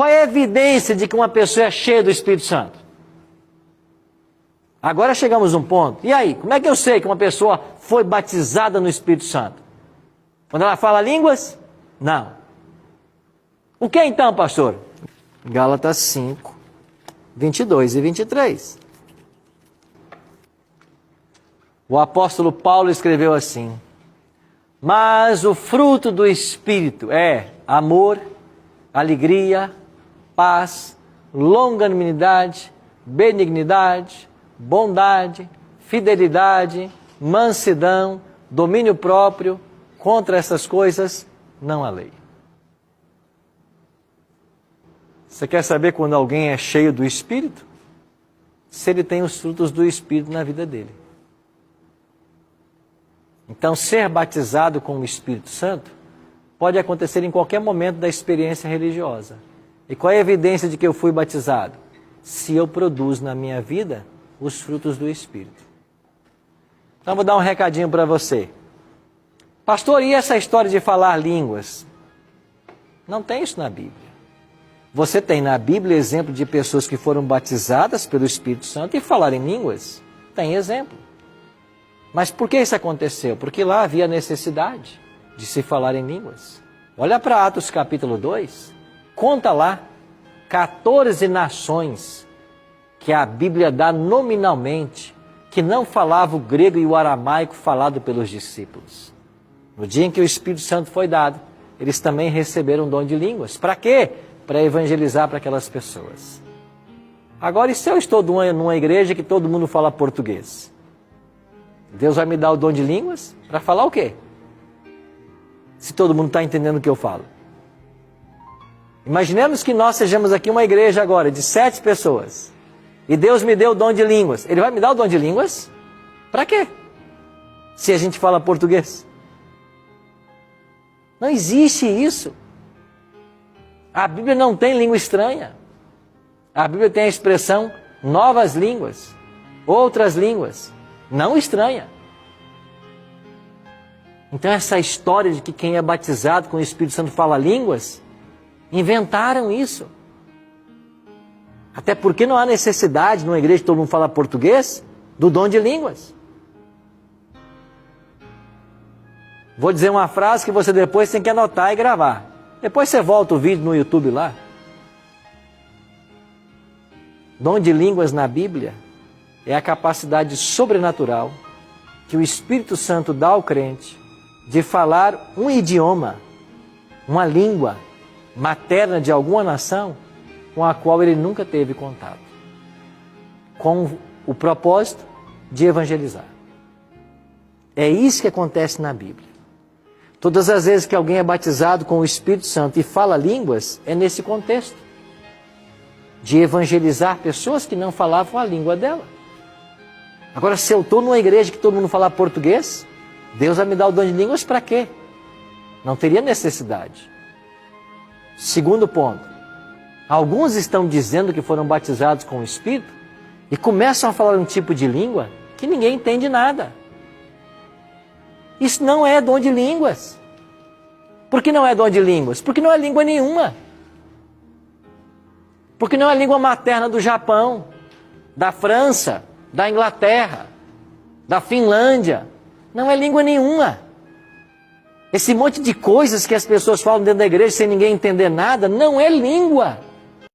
Qual é a evidência de que uma pessoa é cheia do Espírito Santo? Agora chegamos a um ponto. E aí, como é que eu sei que uma pessoa foi batizada no Espírito Santo? Quando ela fala línguas? Não. O que então, pastor? Gálatas 5, 22 e 23. O apóstolo Paulo escreveu assim: mas o fruto do Espírito é amor, alegria, paz, longanimidade, benignidade, bondade, fidelidade, mansidão, domínio próprio. Contra essas coisas não há lei. Você quer saber quando alguém é cheio do Espírito? Se ele tem os frutos do Espírito na vida dele. Então, ser batizado com o Espírito Santo pode acontecer em qualquer momento da experiência religiosa. E qual é a evidência de que eu fui batizado? Se eu produzo na minha vida os frutos do Espírito. Então, vou dar um recadinho para você. Pastor, e essa história de falar línguas? Não tem isso na Bíblia. Você tem na Bíblia exemplo de pessoas que foram batizadas pelo Espírito Santo e falaram em línguas? Tem exemplo. Mas por que isso aconteceu? Porque lá havia necessidade de se falar em línguas. Olha para Atos capítulo 2. Conta lá 14 nações que a Bíblia dá nominalmente, que não falavam o grego e o aramaico falado pelos discípulos. No dia em que o Espírito Santo foi dado, eles também receberam o dom de línguas. Para quê? Para evangelizar para aquelas pessoas. Agora, e se eu estou numa igreja que todo mundo fala português? Deus vai me dar o dom de línguas para falar o quê? Se todo mundo está entendendo o que eu falo. Imaginemos que nós sejamos aqui uma igreja agora de 7 pessoas. E Deus me deu o dom de línguas. Ele vai me dar o dom de línguas? Para quê? Se a gente fala português. Não existe isso. A Bíblia não tem língua estranha. A Bíblia tem a expressão novas línguas, outras línguas, não estranha. Então essa história de que quem é batizado com o Espírito Santo fala línguas, inventaram isso. Até porque não há necessidade, numa igreja que todo mundo fala português, do dom de línguas. Vou dizer uma frase que você depois tem que anotar e gravar. Depois você volta o vídeo no YouTube lá. Dom de línguas na Bíblia é a capacidade sobrenatural que o Espírito Santo dá ao crente de falar um idioma, uma língua materna de alguma nação com a qual ele nunca teve contato, com o propósito de evangelizar. É isso que acontece na Bíblia. Todas as vezes que alguém é batizado com o Espírito Santo e fala línguas, é nesse contexto de evangelizar pessoas que não falavam a língua dela. Agora, se eu estou numa igreja que todo mundo fala português, Deus vai me dar o dom de línguas para quê? Não teria necessidade. Segundo ponto, alguns estão dizendo que foram batizados com o Espírito e começam a falar um tipo de língua que ninguém entende nada. Isso não é dom de línguas. Por que não é dom de línguas? Porque não é língua nenhuma. Porque não é a língua materna do Japão, da França, da Inglaterra, da Finlândia. Não é língua nenhuma. Esse monte de coisas que as pessoas falam dentro da igreja sem ninguém entender nada, não é língua.